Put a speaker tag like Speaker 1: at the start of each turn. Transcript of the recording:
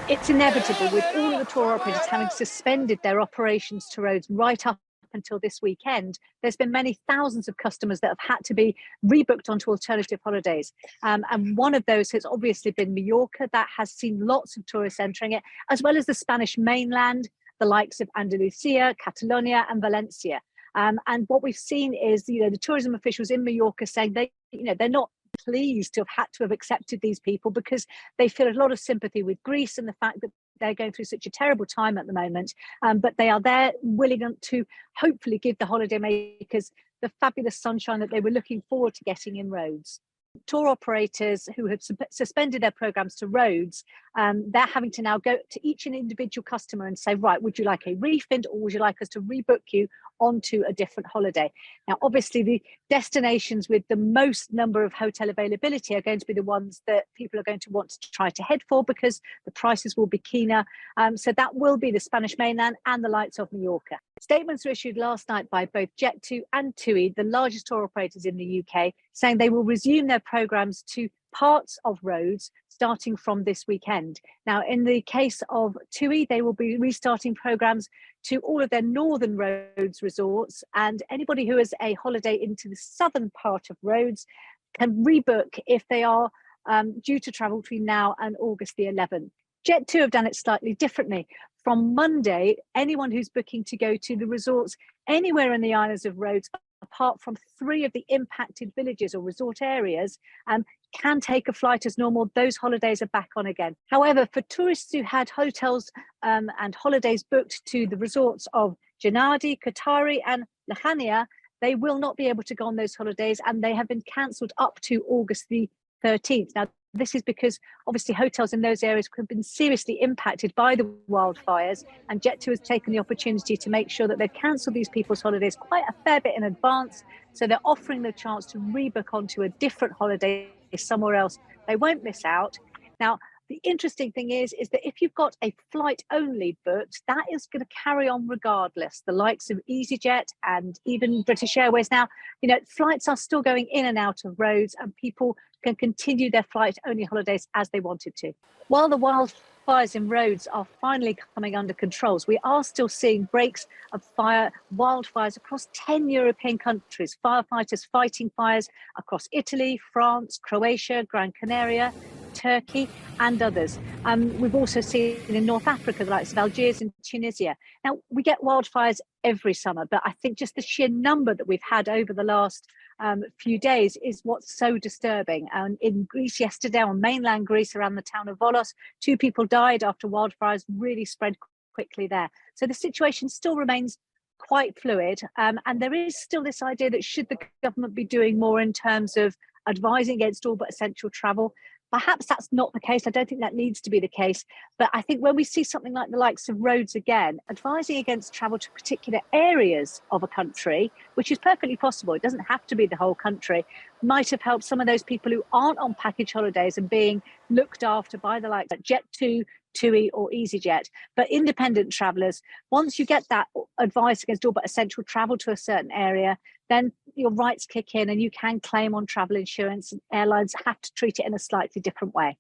Speaker 1: It's inevitable with all of the tour operators having suspended their operations to Rhodes right up until this weekend. There's been many thousands of customers that have had to be rebooked onto alternative holidays. And one of those has obviously been Majorca. That has seen lots of tourists entering it, as well as the Spanish mainland, the likes of Andalusia, Catalonia and Valencia. And what we've seen is, the tourism officials in Majorca saying they're not pleased to have accepted these people because they feel a lot of sympathy with Greece and the fact that they're going through such a terrible time at the moment. But they are there willing to hopefully give the holidaymakers the fabulous sunshine that they were looking forward to getting in Rhodes. Tour operators who have suspended their programs to Rhodes, they're having to now go to each individual customer and say, right, would you like a refund or would you like us to rebook you onto a different holiday? Now, obviously, the destinations with the most number of hotel availability are going to be the ones that people are going to want to try to head for because the prices will be keener. So that will be the Spanish mainland and the likes of Majorca. Statements were issued last night by both Jet2 and TUI, the largest tour operators in the UK, saying they will resume their programs to parts of Rhodes starting from this weekend. Now, in the case of TUI, they will be restarting programs to all of their northern Rhodes resorts, and anybody who has a holiday into the southern part of Rhodes can rebook if they are due to travel between now and August the 11th. Jet2 have done it slightly differently. From Monday, anyone who's booking to go to the resorts anywhere in the islands of Rhodes, apart from 3 of the impacted villages or resort areas, can take a flight as normal. Those holidays are back on again. However, for tourists who had hotels and holidays booked to the resorts of Janadi, KIOTARI and Lahania, they will not be able to go on those holidays and they have been cancelled up to August the 13th. Now, this is because obviously hotels in those areas have been seriously impacted by the wildfires, and Jet2 has taken the opportunity to make sure that they've cancelled these people's holidays quite a fair bit in advance. So they're offering the chance to rebook onto a different holiday somewhere else. They won't miss out. Now, the interesting thing is that if you've got a flight only booked, that is going to carry on regardless. The likes of EasyJet and even British Airways now, flights are still going in and out of Rhodes and people can continue their flight only holidays as they wanted to. While the wildfires in Rhodes are finally coming under controls, we are still seeing breaks of wildfires across 10 European countries, firefighters fighting fires across Italy, France, Croatia, Gran Canaria, Turkey and others. We've also seen in North Africa the likes of Algiers and Tunisia. Now, we get wildfires every summer, but I think just the sheer number that we've had over the last few days is what's so disturbing. In Greece yesterday, on mainland Greece, around the town of Volos, 2 people died after wildfires really spread quickly there. So the situation still remains quite fluid, and there is still this idea that should the government be doing more in terms of advising against all but essential travel. Perhaps that's not the case. I don't think that needs to be the case. But I think when we see something like the likes of Rhodes again, advising against travel to particular areas of a country, which is perfectly possible, it doesn't have to be the whole country, might have helped some of those people who aren't on package holidays and being looked after by the likes of Jet2, TUI or EasyJet. But independent travellers, once you get that advice against all but essential travel to a certain area, then your rights kick in and you can claim on travel insurance, and airlines have to treat it in a slightly different way.